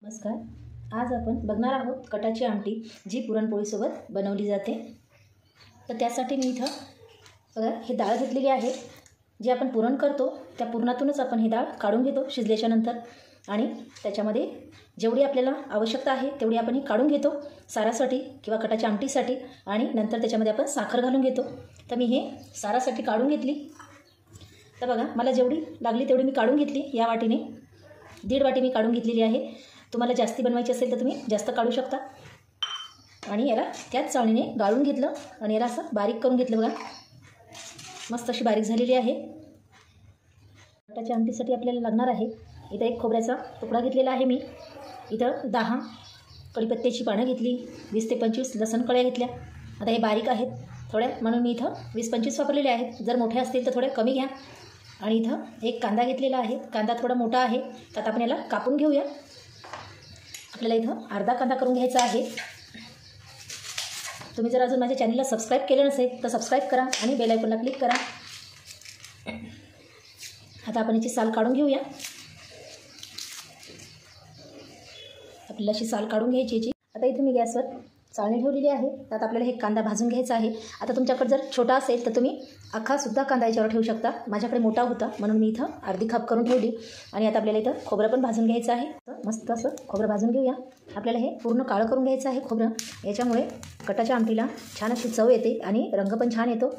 नमस्कार. आज आपण बघणार आहोत कटाची आमटी जी पुरणपोळीसोबत बनवली जाते. तर त्यासाठी मी इथं बघा ही डाळ घेतलेली आहे. जे आपण पुरण करतो त्या पुरणातूनच आपण ही डाळ काढून घेतो शिजल्याच्या नंतर आणि त्याच्यामध्ये जेवढी आपल्याला आवश्यकता आहे तेवढी आपण ही काढून घेतो सारासाठी किंवा कटाच्या आमटीसाठी आणि नंतर त्याच्यामध्ये आपण साखर घालून घेतो. तर मी हे सारासाठी काढून घेतली. तर बघा मला जेवढी लागली तेवढी मी काढून घेतली. या वाटीने 1.5 वाटी मी काढून घेतलेली आहे. तुम्हाला जास्ती बनवायची असेल तर तुम्ही जास्त काढू शकता. आणि याला त्याच चाळणीने गाळून घेतलं आणि याला असं बारीक करून घेतलं. बघा मस्त अशी बारीक झालेली आहे. कटाच्या आमटीसाठी आपल्याला लागणार आहे इथं 1 खोबऱ्याचा तुकडा घेतलेला आहे मी. इथं 10 कढीपत्त्याची पानं घेतली. 20 ते 25 लसण कळ्या घेतल्या. आता हे बारीक आहेत थोड्या म्हणून मी इथं 20-25 वापरलेले आहेत. जर मोठे असतील तर थोडे कमी घ्या. आणि इथं 1 कांदा घेतलेला आहे. कांदा थोडा मोठा आहे तर आपण याला कापून घेऊया. आपल्याला इथं अर्धा कांदा करून घ्यायचा आहे. तुम्ही जर अजून माझ्या चॅनलला सबस्क्राईब केलं नसेल तर सबस्क्राईब करा आणि बेल आयकॉनला क्लिक करा. आता आपण याची साल काढून घेऊया. आपल्याला अशी साल काढून घ्यायची याची. आता इथे मी गॅसवर चाळणी ठेवलेली आहे. त्यात आपल्याला हे कांदा भाजून घ्यायचा आहे. आता तुमच्याकडे जर छोटा असेल तर तुम्ही अख्खासुद्धा कांदा याच्यावर ठेवू शकता. माझ्याकडे मोठा होता म्हणून मी इथं अर्धी खाप करून ठेवली. आणि आता आपल्याला इथं खोबरं पण भाजून घ्यायचं आहे. तर मस्त असं खोबरं भाजून घेऊया. आपल्याला हे पूर्ण काळं करून घ्यायचं आहे खोबरं. याच्यामुळे कटाच्या आमटीला छान अशी चव येते आणि रंग पण छान येतो.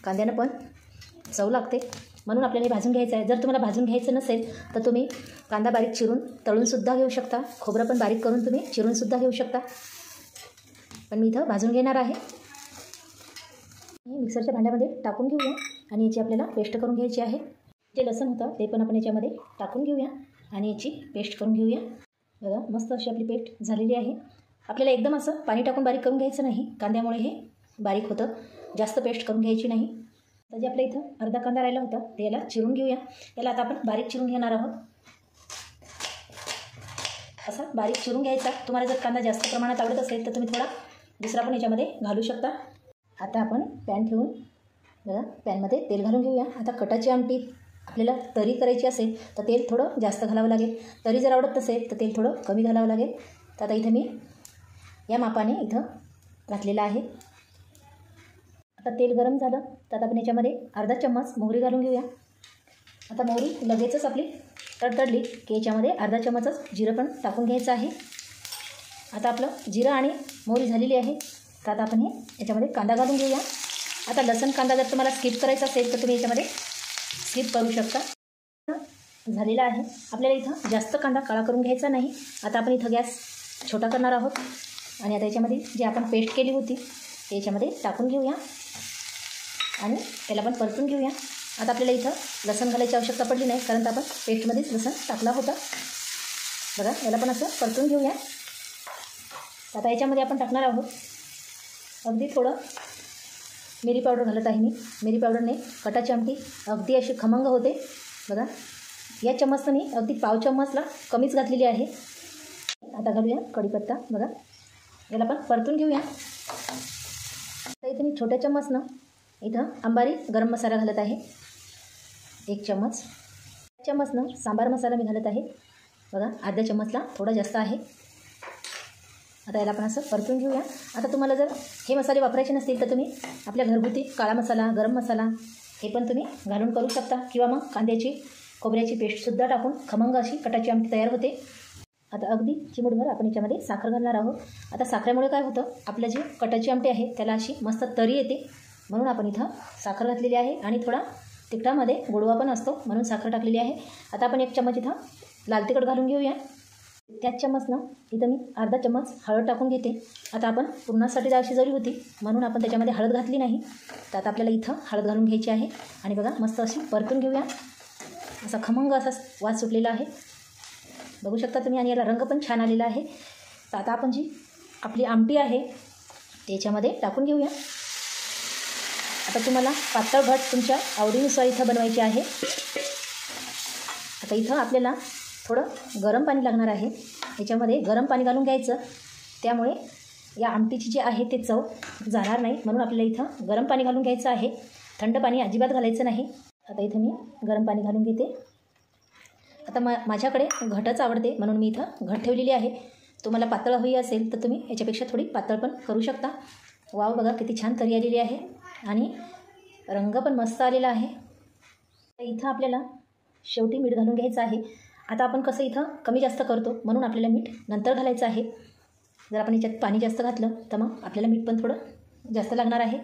कांद्यानं पण चव लागते म्हणून आपल्याला हे भाजून घ्यायचं आहे. जर तुम्हाला भाजून घ्यायचं नसेल तर तुम्ही कांदा बारीक चिरून तळूनसुद्धा घेऊ शकता. खोबरं पण बारीक करून तुम्ही चिरूनसुद्धा घेऊ शकता. पण मी इथं भाजून घेणार आहे. मिक्सरच्या भांड्यामध्ये टाकून घेऊया आणि याची आपल्याला पेस्ट करून घ्यायची आहे. जे लसूण होतं ते पण आपण याच्यामध्ये टाकून घेऊया आणि याची पेस्ट करून घेऊया. बघा मस्त अशी आपली पेस्ट झालेली आहे. आपल्याला एकदम असं पाणी टाकून बारीक करून घ्यायचं नाही. कांद्यामुळे हे बारीक होतं. जास्त पेस्ट करून घ्यायची नाही. तर जे आपल्या इथं अर्धा कांदा राहिला होता ते याला चिरून घेऊया. याला आता आपण बारीक चिरून घेणार आहोत. असा बारीक चिरून घ्यायचा. तुम्हाला जर कांदा जास्त प्रमाणात आवडत असेल तर तुम्ही थोडा दुसरा पण याच्यामध्ये घालू शकता. आता आपण पॅन ठेवून बघा पॅनमध्ये तेल घालून घेऊया. आता कटाची आमटी आपल्याला तरी करायची असेल तर तेल थोडं जास्त घालावं लागेल. तरी जर आवडत नसेल तर तेल थोडं कमी घालावं लागेल. तर आता इथं मी या मापाने इथं घातलेलं आहे. आता तेल गरम झालं तर आपण याच्यामध्ये अर्धा चम्मच मोहरी घालून घेऊया. आता मोहरी लगेचच आपली तडतडली की याच्यामध्ये अर्धा चम्मचच जिरं पण टाकून घ्यायचं आहे. आता आपलं जिरं आणि मोहरी झालेली आहे. तर आता आपण हे याच्यामध्ये कांदा घालून घेऊया. आता लसण कांदा जर तुम्हाला स्किप करायचा असेल तर तुम्ही याच्यामध्ये स्किप करू शकता. झालेला आहे. आपल्याला इथं जास्त कांदा काळा करून घ्यायचा नाही. आता आपण इथं गॅस छोटा करणार आहोत आणि आता याच्यामध्ये जी आपण पेस्ट केली होती ते याच्यामध्ये टाकून घेऊया आणि त्याला पण परतून घेऊया. आता आपल्याला इथं लसण घालायची आवश्यकता पडली नाही कारण आपण पेस्टमध्येच लसण टाकला होता. बघा याला पण असं परतून घेऊया. आता याच्यामध्ये आपण टाकणार आहोत अगदी थोडं मिरी पावडर घालत आहे मी. मिरी पावडरने कटाची आमटी अगदी अशी खमंग होते. बघा या चम्मचनं मी अगदी पाव चम्मचला कमीच घातलेली आहे. आता घालूया कढीपत्ता. बघा याला पण परतून घेऊया. आता इथे मी छोट्या चम्मचनं इथं अंबारी गरम मसाला घालत आहे 1 चम्मच. चम्मचनं सांबार मसाला मी घालत आहे. बघा अर्ध्या चम्मचला थोडा जास्त आहे. आता याला आपण असं परतून घेऊया. आता तुम्हाला जर हे मसाले वापरायचे नसतील तर तुम्ही आपल्या घरगुती काळा मसाला गरम मसाला हे पण तुम्ही घालून करू शकता किंवा मग कांद्याची खोबऱ्याची पेस्टसुद्धा टाकून खमंग अशी कटाची आमटी तयार होते. आता अगदी चिमूटभर आपण याच्यामध्ये साखर घालणार आहोत. आता साखरेमुळे काय होतं आपलं जी कटाची आमटी आहे त्याला अशी मस्त तरी येते म्हणून आपण इथं साखर घातलेली आहे. आणि थोडा तिखटामध्ये गोडवा पण असतो म्हणून साखर टाकलेली आहे. आता आपण 1 चम्मच इथं लाल तिखट घालून घेऊया. त्याच चम्मचनं इथं मी अर्धा चम्मच हळद टाकून घेते. आता आपण पुरणासाठी डाळ शिजवली होती म्हणून आपण त्याच्यामध्ये हळद घातली नाही. तर आता आपल्याला इथं हळद घालून घ्यायची आहे आणि बघा मस्त अशी परतून घेऊया. असा खमंग असा वास सुटलेला आहे बघू शकता तुम्ही. आणि याला रंग पण छान आलेला आहे. तर आता आपण जी आपली आमटी आहे त्याच्यामध्ये टाकून घेऊया. आता तुम्हाला पातळ घट तुमच्या आवडीनुसार इथं बनवायची आहे. आता इथं आपल्याला थोडं गरम पाणी लागणार आहे. याच्यामध्ये गरम पाणी घालून घ्यायचं. त्यामुळे या आमटीची जी आहे ते चव जाणार नाही म्हणून आपल्याला इथं गरम पाणी घालून घ्यायचं आहे. थंड पाणी अजिबात घालायचं नाही. आता इथं मी गरम पाणी घालून घेते. आता माझ्याकडे घटच आवडते म्हणून मी इथं घट ठेवलेली आहे. तुम्हाला पातळ हवी असेल तर तुम्ही याच्यापेक्षा थोडी पातळ पण करू शकता. वाव, बघा किती छान तरी आलेली आहे आणि रंग पण मस्त आलेला आहे. इथं आपल्याला शेवटी मीठ घालून घ्यायचं आहे. आता आपण कसं इथं कमी जास्त करतो म्हणून आपल्याला मीठ नंतर घालायचं आहे. जर आपण याच्यात पाणी जास्त घातलं तर मग आपल्याला मीठ पण थोडं जास्त लागणार आहे.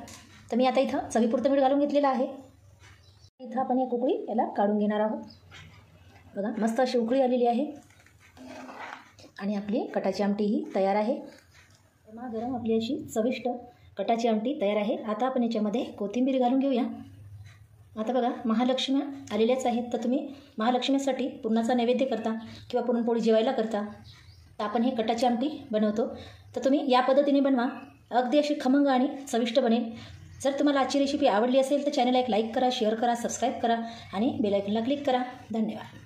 तर मी आता इथं चवीपुरतं मीठ घालून घेतलेलं आहे. इथं आपण एक उकळी याला काढून घेणार आहोत. बघा मस्त अशी उकळी आलेली आहे आणि आपली कटाची आमटी ही तयार आहे. गरमागरम आपली अशी चविष्ट कटाची आमटी तयार आहे. आता आपण याच्यामध्ये कोथिंबीर घालून घेऊया. आता बघा महालक्ष्मी आलेल्याच आहेत, तर तुम्ही महालक्ष्मीसाठी पुरणाचा नैवेद्य करता किंवा पुरणपोळी जेवायला करता तर आपण हे कटाची आमटी बनवतो. तर तुम्ही या पद्धतीने बनवा, अगदी अशी खमंग आणि चविष्ट बनेल. जर तुम्हाला आजची रेसिपी आवडली असेल तर चॅनलला एक लाईक करा, शेअर करा, सबस्क्राईब करा आणि बेल आयकॉनला क्लिक करा. धन्यवाद.